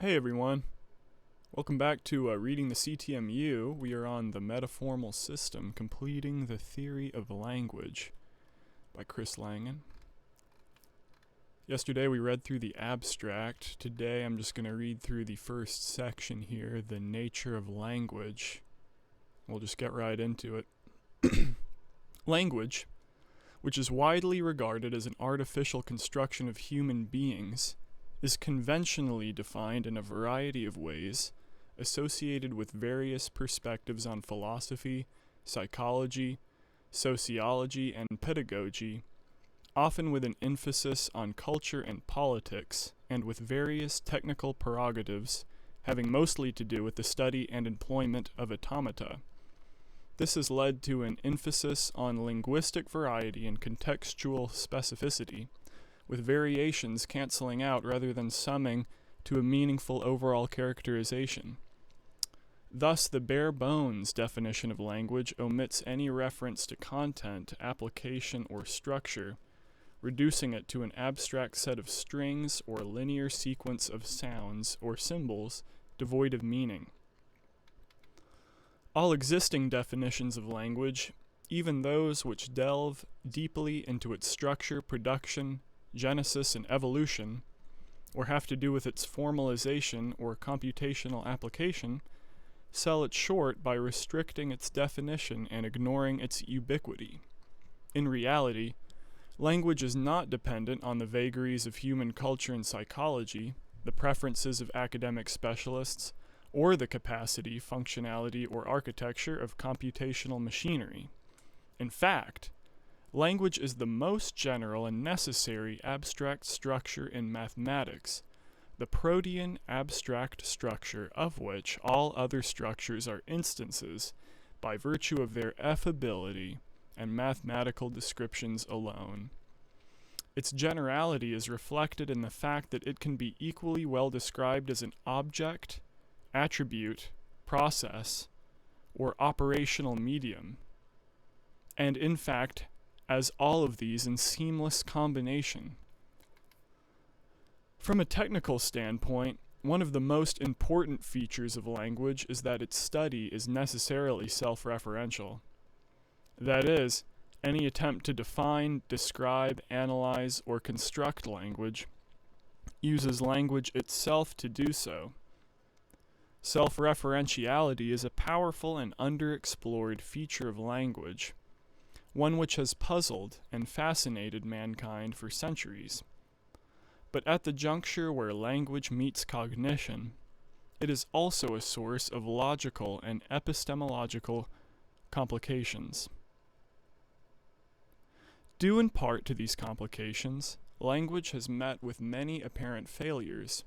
Hey everyone, welcome back to Reading the CTMU. We are on the Metaformal System, Completing the Theory of Language by Chris Langan. Yesterday we read through the abstract. Today I'm just going to read through the first section here, the nature of language. We'll just get right into it. Language, which is widely regarded as an artificial construction of human beings, is conventionally defined in a variety of ways, associated with various perspectives on philosophy, psychology, sociology, and pedagogy, often with an emphasis on culture and politics, and with various technical prerogatives having mostly to do with the study and employment of automata. This has led to an emphasis on linguistic variety and contextual specificity, with variations canceling out rather than summing to a meaningful overall characterization. Thus, the bare bones definition of language omits any reference to content, application, or structure, reducing it to an abstract set of strings or linear sequence of sounds or symbols devoid of meaning. All existing definitions of language, even those which delve deeply into its structure, production, genesis, and evolution, or have to do with its formalization or computational application, sell it short by restricting its definition and ignoring its ubiquity. In reality, language is not dependent on the vagaries of human culture and psychology, the preferences of academic specialists, or the capacity, functionality, or architecture of computational machinery. In fact, language is the most general and necessary abstract structure in mathematics, the protean abstract structure of which all other structures are instances by virtue of their effability and mathematical descriptions alone. Its generality is reflected in the fact that it can be equally well described as an object, attribute, process, or operational medium, and in fact as all of these in seamless combination. From a technical standpoint, one of the most important features of language is that its study is necessarily self-referential. That is, any attempt to define, describe, analyze, or construct language uses language itself to do so. Self-referentiality is a powerful and underexplored feature of language, one which has puzzled and fascinated mankind for centuries. But at the juncture where language meets cognition, it is also a source of logical and epistemological complications. Due in part to these complications, language has met with many apparent failures,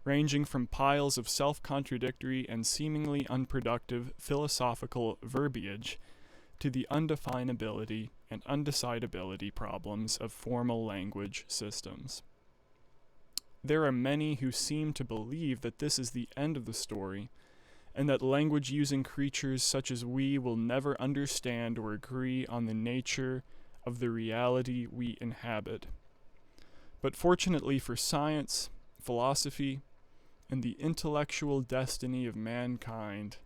ranging from piles of self-contradictory and seemingly unproductive philosophical verbiage to the undefinability and undecidability problems of formal language systems. There are many who seem to believe that this is the end of the story, and that language-using creatures such as we will never understand or agree on the nature of the reality we inhabit. But fortunately for science, philosophy, and the intellectual destiny of mankind,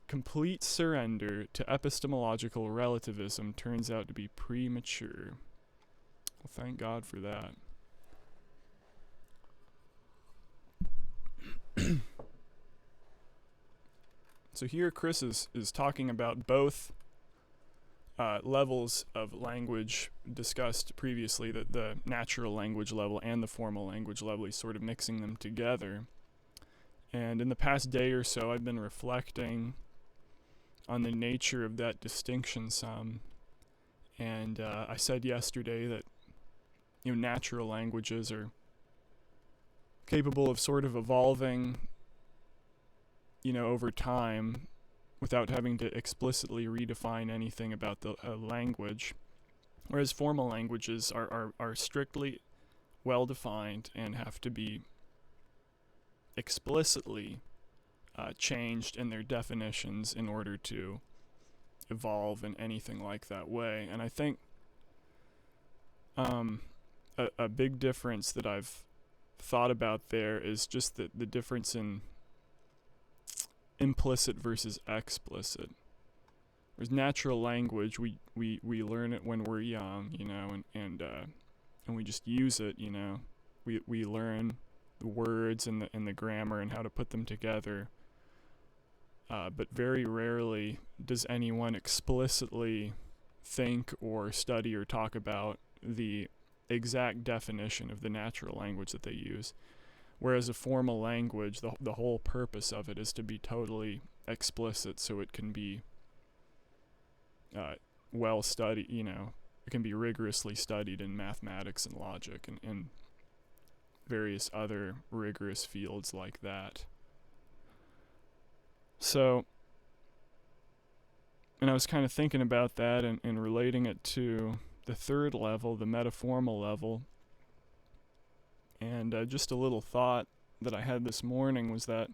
complete surrender to epistemological relativism turns out to be premature. Well, thank God for that. So here Chris is talking about both levels of language discussed previously, the natural language level and the formal language level. He's sort of mixing them together. And in the past day or so, I've been reflecting on the nature of that distinction some. And I said yesterday that natural languages are capable of sort of evolving over time without having to explicitly redefine anything about the language, whereas formal languages are strictly well defined and have to be explicitly changed in their definitions in order to evolve in anything like that way. And I think a big difference that I've thought about there is just the difference in implicit versus explicit. Whereas natural language, we learn it when we're young, and we just use it, We learn the words and the grammar and how to put them together. But very rarely does anyone explicitly think or study or talk about the exact definition of the natural language that they use. Whereas a formal language, the whole purpose of it is to be totally explicit, so it can be well studied, it can be rigorously studied in mathematics and logic and various other rigorous fields like that. So, and I was kind of thinking about that and relating it to the third level, the metaformal level. And just a little thought that I had this morning was that,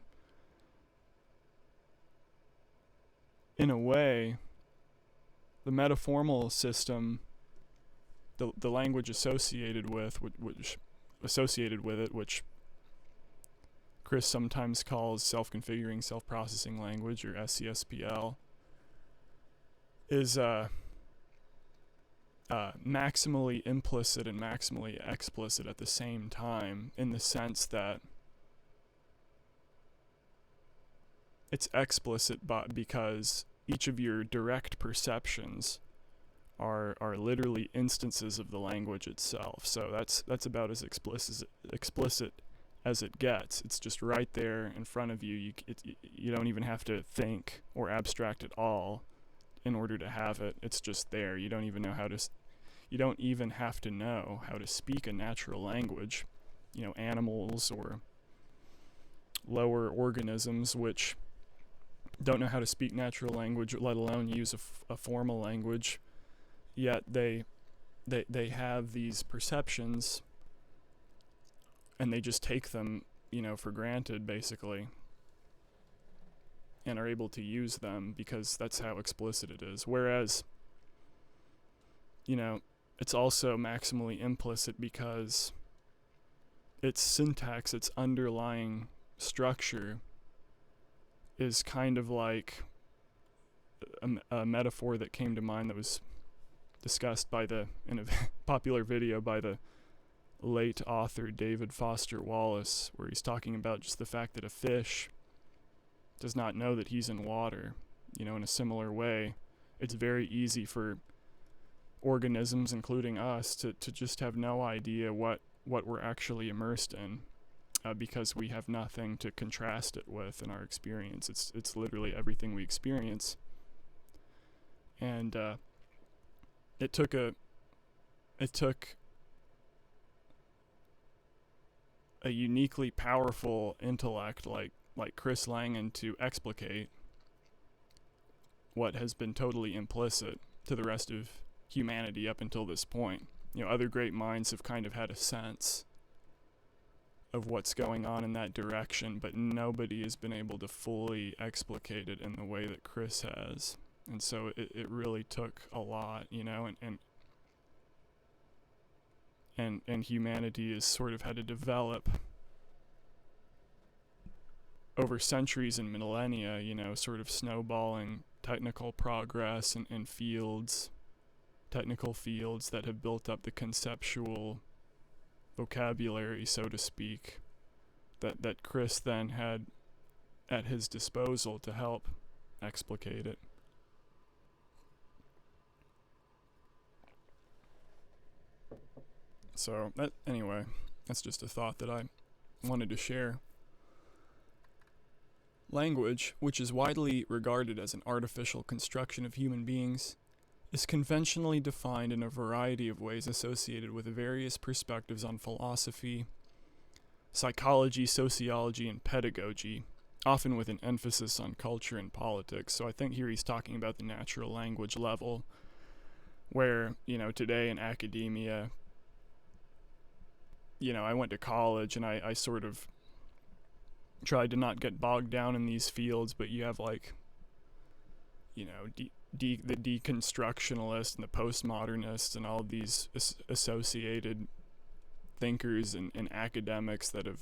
in a way, the metaformal system, the language associated with it, which Chris sometimes calls self-configuring, self-processing language, or SCSPL, is maximally implicit and maximally explicit at the same time, in the sense that it's explicit because each of your direct perceptions are literally instances of the language itself. So that's about as explicit as it gets. It's just right there in front of you. You don't even have to think or abstract at all in order to have it. It's just there. You don't even have to know how to speak a natural language. Animals or lower organisms which don't know how to speak natural language, let alone use a formal language, yet they have these perceptions and they just take them, for granted, basically, and are able to use them because that's how explicit it is. Whereas, it's also maximally implicit because its syntax, its underlying structure, is kind of like a metaphor that came to mind that was discussed in a popular video by the late author David Foster Wallace, where he's talking about just the fact that a fish does not know that he's in water. In a similar way, it's very easy for organisms, including us, to just have no idea what we're actually immersed in, because we have nothing to contrast it with in our experience. It's literally everything we experience. And it took a uniquely powerful intellect like Chris Langan to explicate what has been totally implicit to the rest of humanity up until this point. Other great minds have kind of had a sense of what's going on in that direction, but nobody has been able to fully explicate it in the way that Chris has. And so it really took a lot, and humanity has sort of had to develop over centuries and millennia, sort of snowballing technical progress and technical fields that have built up the conceptual vocabulary, so to speak, that Chris then had at his disposal to help explicate it. So, anyway, that's just a thought that I wanted to share. Language, which is widely regarded as an artificial construction of human beings, is conventionally defined in a variety of ways associated with various perspectives on philosophy, psychology, sociology, and pedagogy, often with an emphasis on culture and politics. So I think here he's talking about the natural language level, where, today in academia, I went to college and I sort of tried to not get bogged down in these fields, but you have the deconstructionalists and the postmodernists and all these associated thinkers and academics that have,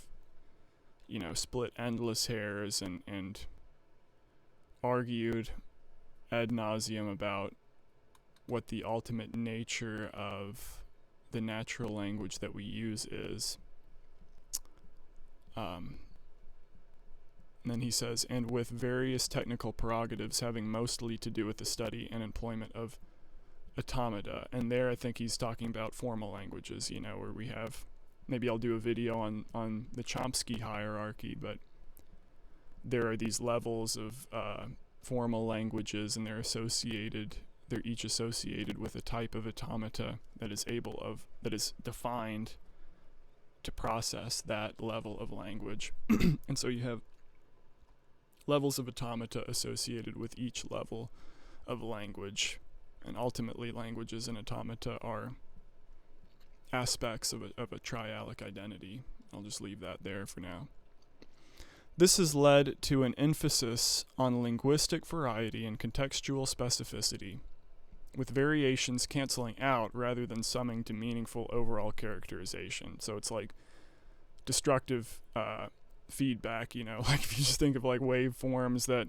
split endless hairs and argued ad nauseum about what the ultimate nature of the natural language that we use is. And then he says, and with various technical prerogatives having mostly to do with the study and employment of automata. And there I think he's talking about formal languages, where we have, maybe I'll do a video on the Chomsky hierarchy, but there are these levels of formal languages, and they're each associated with a type of automata that is defined to process that level of language. And so you have levels of automata associated with each level of language, and ultimately languages and automata are aspects of a triadic identity. I'll just leave that there for now. This has led to an emphasis on linguistic variety and contextual specificity, with variations canceling out rather than summing to meaningful overall characterization. So it's like destructive feedback, like if you just think of like waveforms that,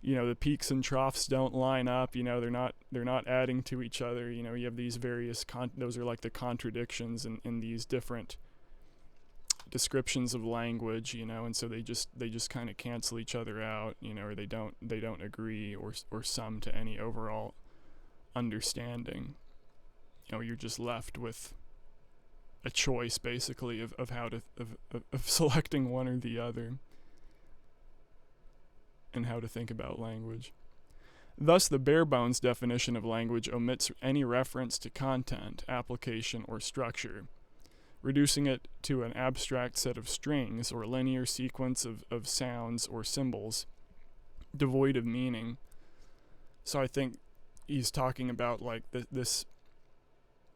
the peaks and troughs don't line up, they're not adding to each other, you have these various, those are like the contradictions in these different descriptions of language, and so they just kind of cancel each other out, or they don't agree or sum to any overall understanding. You're just left with a choice basically of how to of selecting one or the other, and how to think about language. Thus, the bare bones definition of language omits any reference to content, application, or structure, reducing it to an abstract set of strings or linear sequence of sounds or symbols, devoid of meaning. So I think he's talking about like this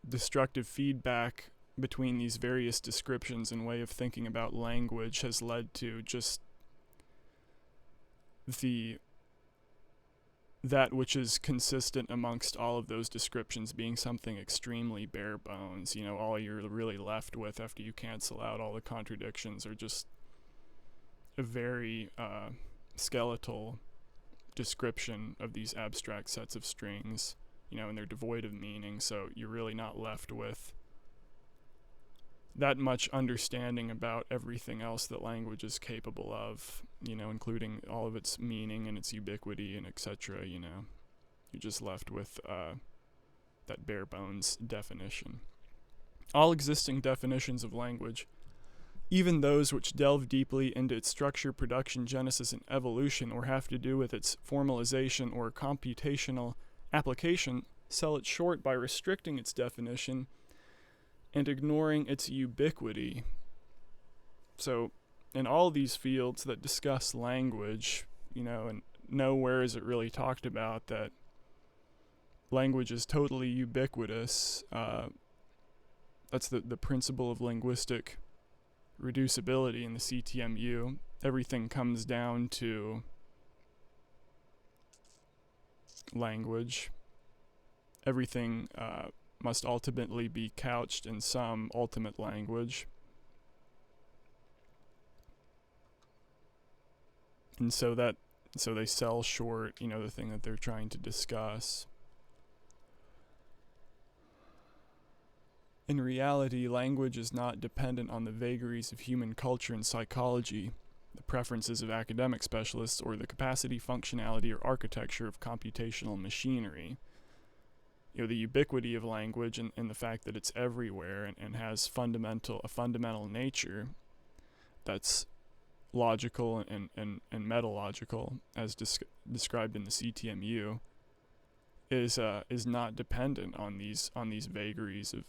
destructive feedback between these various descriptions and way of thinking about language has led to just that which is consistent amongst all of those descriptions being something extremely bare bones. All you're really left with after you cancel out all the contradictions are just a very skeletal description of these abstract sets of strings, and they're devoid of meaning, so you're really not left with that much understanding about everything else that language is capable of, including all of its meaning and its ubiquity and etc. You're just left with that bare bones definition. All existing definitions of language, even those which delve deeply into its structure, production, genesis, and evolution, or have to do with its formalization or computational application, sell it short by restricting its definition and ignoring its ubiquity. So in all these fields that discuss language, and nowhere is it really talked about that language is totally ubiquitous. That's the principle of linguistic reducibility in the CTMU. Everything comes down to language. Everything must ultimately be couched in some ultimate language. And so they sell short, the thing that they're trying to discuss. In reality, language is not dependent on the vagaries of human culture and psychology, the preferences of academic specialists, or the capacity, functionality, or architecture of computational machinery. The ubiquity of language and the fact that it's everywhere and has a fundamental nature that's logical and metalogical, as described in the CTMU, is not dependent on these vagaries of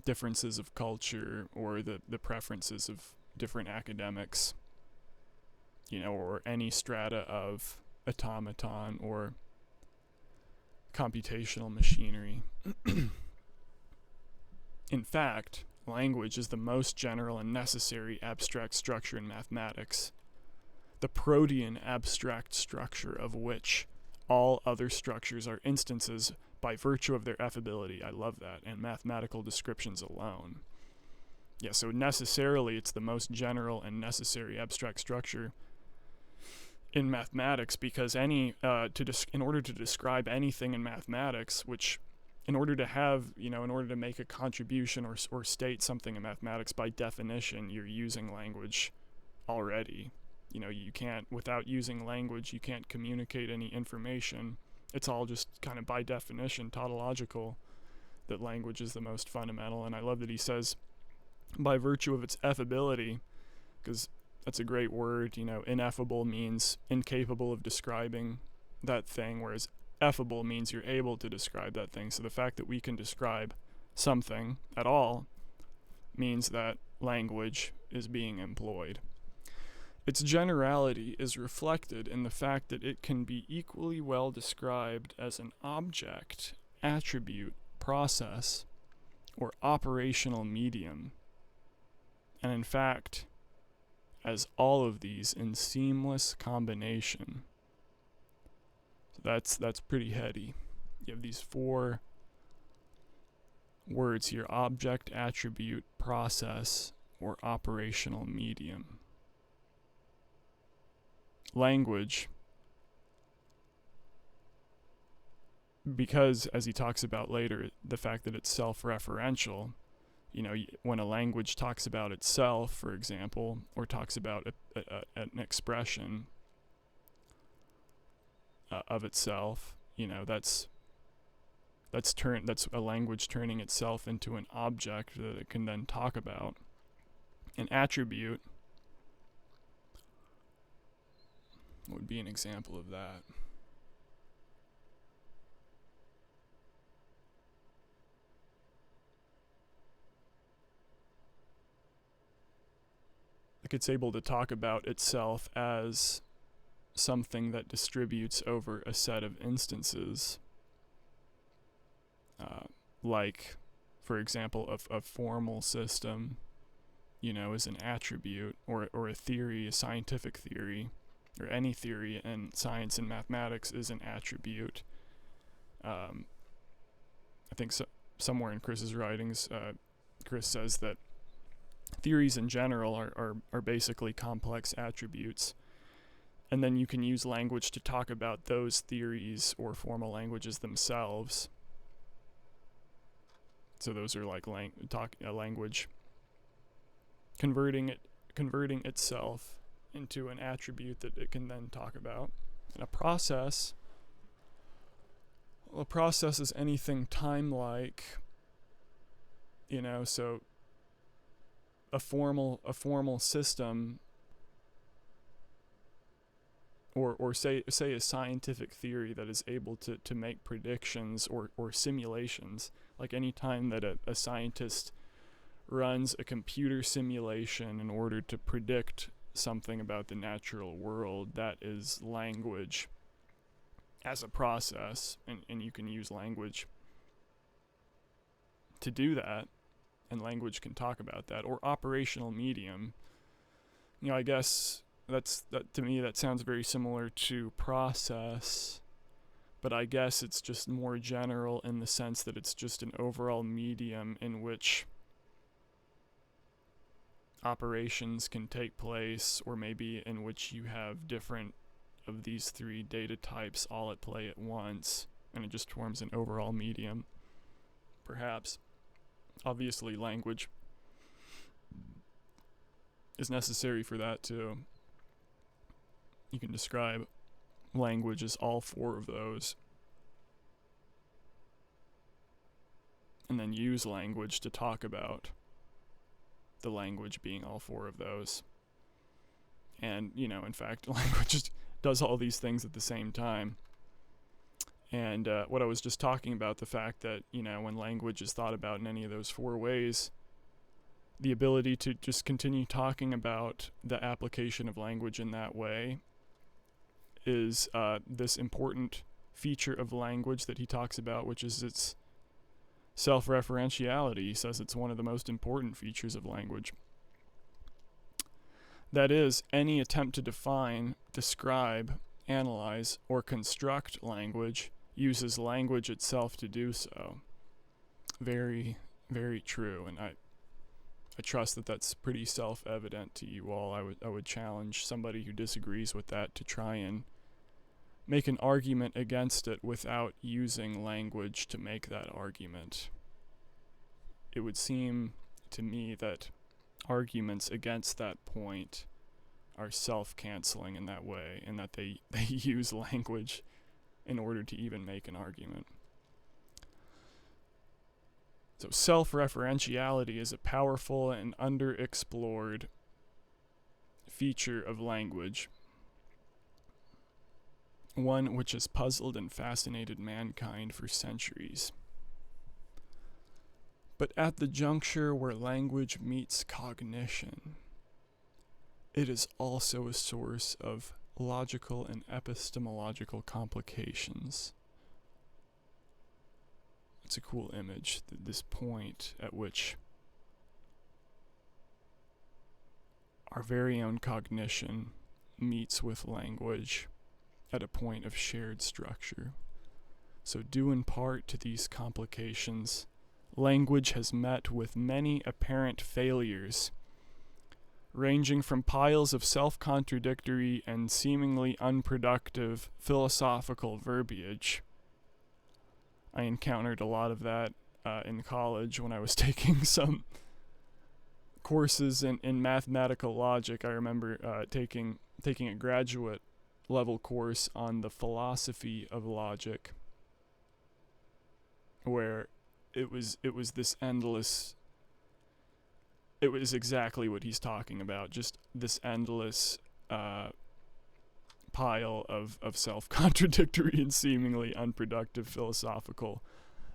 differences of culture or the preferences of different academics, or any strata of automaton or computational machinery. In fact, language is the most general and necessary abstract structure in mathematics, the protean abstract structure of which all other structures are instances by virtue of their affability. I love that. And mathematical descriptions alone. so necessarily it's the most general and necessary abstract structure in mathematics, because in order to describe anything in mathematics, which in order to make a contribution or state something in mathematics, by definition you're using language already. You can't, without using language, you can't communicate any information. It's all just kind of by definition tautological, that language is the most fundamental. And I love that he says, by virtue of its effability, because that's a great word. Ineffable means incapable of describing that thing, whereas effable means you're able to describe that thing. So the fact that we can describe something at all means that language is being employed. Its generality is reflected in the fact that it can be equally well described as an object, attribute, process, or operational medium, and in fact, as all of these in seamless combination. So that's pretty heady. You have these 4 words here: object, attribute, process, or operational medium. Language, because, as he talks about later, the fact that it's self-referential, when a language talks about itself, for example, or talks about an expression of itself, that's a language turning itself into an object that it can then talk about. An attribute would be an example of that. Like, it's able to talk about itself as something that distributes over a set of instances. Like, for example, a formal system, is an attribute, or a theory, a scientific theory, or any theory in science and mathematics is an attribute. I think somewhere in Chris's writings, Chris says that theories in general are basically complex attributes, and then you can use language to talk about those theories or formal languages themselves. So those are like language converting itself into an attribute that it can then talk about. And a process is anything time-like, so a formal system, or say a scientific theory that is able to make predictions or simulations. Like, any time that a scientist runs a computer simulation in order to predict something about the natural world, that is language as a process, and you can use language to do that, and language can talk about that. Or operational medium, I guess that to me that sounds very similar to process, but I guess it's just more general in the sense that it's just an overall medium in which operations can take place, or maybe in which you have different of these 3 data types all at play at once, and it just forms an overall medium, perhaps. Obviously, language is necessary for that too. You can describe language as all 4 of those, and then use language to talk about the language being all 4 of those. And, in fact, language does all these things at the same time. And what I was just talking about, the fact that, when language is thought about in any of those 4 ways, the ability to just continue talking about the application of language in that way is this important feature of language that he talks about, which is its self-referentiality. He says it's one of the most important features of language. That is, any attempt to define, describe, analyze, or construct language uses language itself to do so. Very, very true. And I trust that that's pretty self-evident to you all. I would challenge somebody who disagrees with that to try and make an argument against it without using language to make that argument. It would seem to me that arguments against that point are self-canceling in that way, and that they use language in order to even make an argument. So self-referentiality is a powerful and underexplored feature of language, one which has puzzled and fascinated mankind for centuries. But at the juncture where language meets cognition, it is also a source of logical and epistemological complications. It's a cool image, this point at which our very own cognition meets with language at a point of shared structure. So due in part to these complications, language has met with many apparent failures, ranging from piles of self-contradictory and seemingly unproductive philosophical verbiage. I encountered a lot of that in college when I was taking some courses in mathematical logic. I remember taking a graduate level course on the philosophy of logic, where it was this endless. It was exactly what he's talking about, just this endless pile of self-contradictory and seemingly unproductive philosophical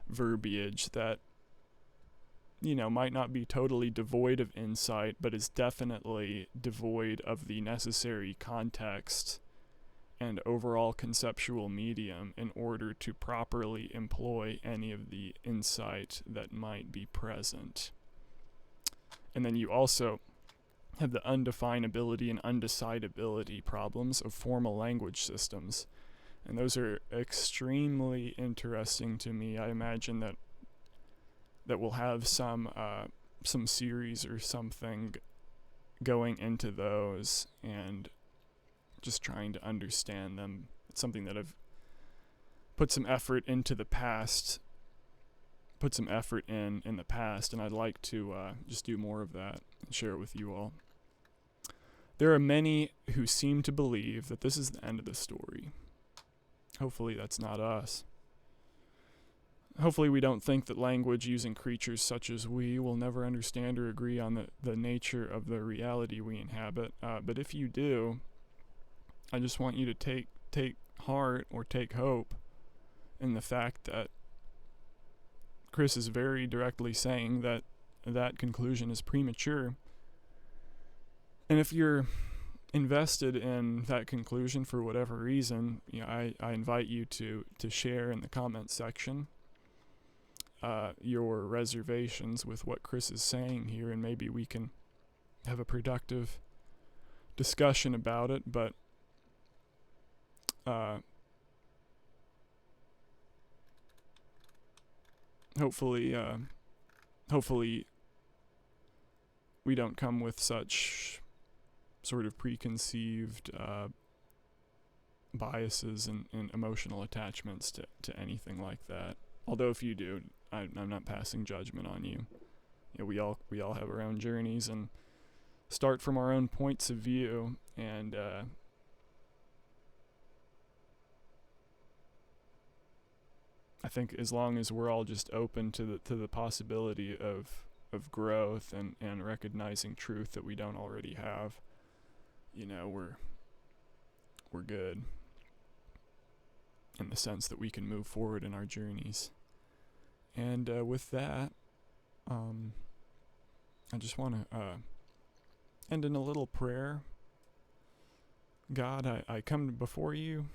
verbiage that, might not be totally devoid of insight, but is definitely devoid of the necessary context and overall conceptual medium in order to properly employ any of the insight that might be present. And then you also have the undefinability and undecidability problems of formal language systems. And those are extremely interesting to me. I imagine that we'll have some series or something going into those and just trying to understand them. It's something that I've put some effort into the past, in the past, and I'd like to just do more of that and share it with you all. There are many who seem to believe that this is the end of the story. Hopefully that's not us. Hopefully we don't think that language using creatures such as we will never understand or agree on the nature of the reality we inhabit. But if you do, I just want you to take heart or take hope in the fact that Chris is very directly saying that conclusion is premature. And if you're invested in that conclusion for whatever reason, I invite you to share in the comments section your reservations with what Chris is saying here, and maybe we can have a productive discussion about it. But hopefully we don't come with such sort of preconceived biases and emotional attachments to anything like that. Although if you do, I'm not passing judgment on you. We all have our own journeys and start from our own points of view, and I think as long as we're all just open to the possibility of growth and recognizing truth that we don't already have, we're good in the sense that we can move forward in our journeys. And with that, I just want to end in a little prayer. God, I come before you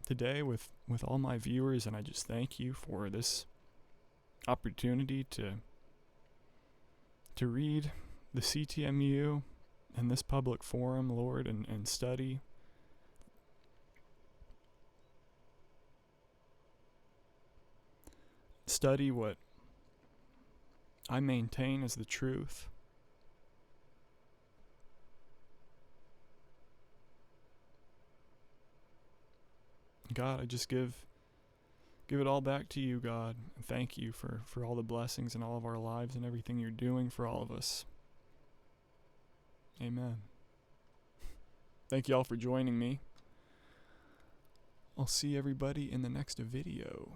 today with all my viewers, and I just thank you for this opportunity to read the CTMU in this public forum, Lord, and study. Study what I maintain as the truth, God, I just give it all back to you, God. And thank you for all the blessings in all of our lives and everything you're doing for all of us. Amen. Thank you all for joining me. I'll see everybody in the next video.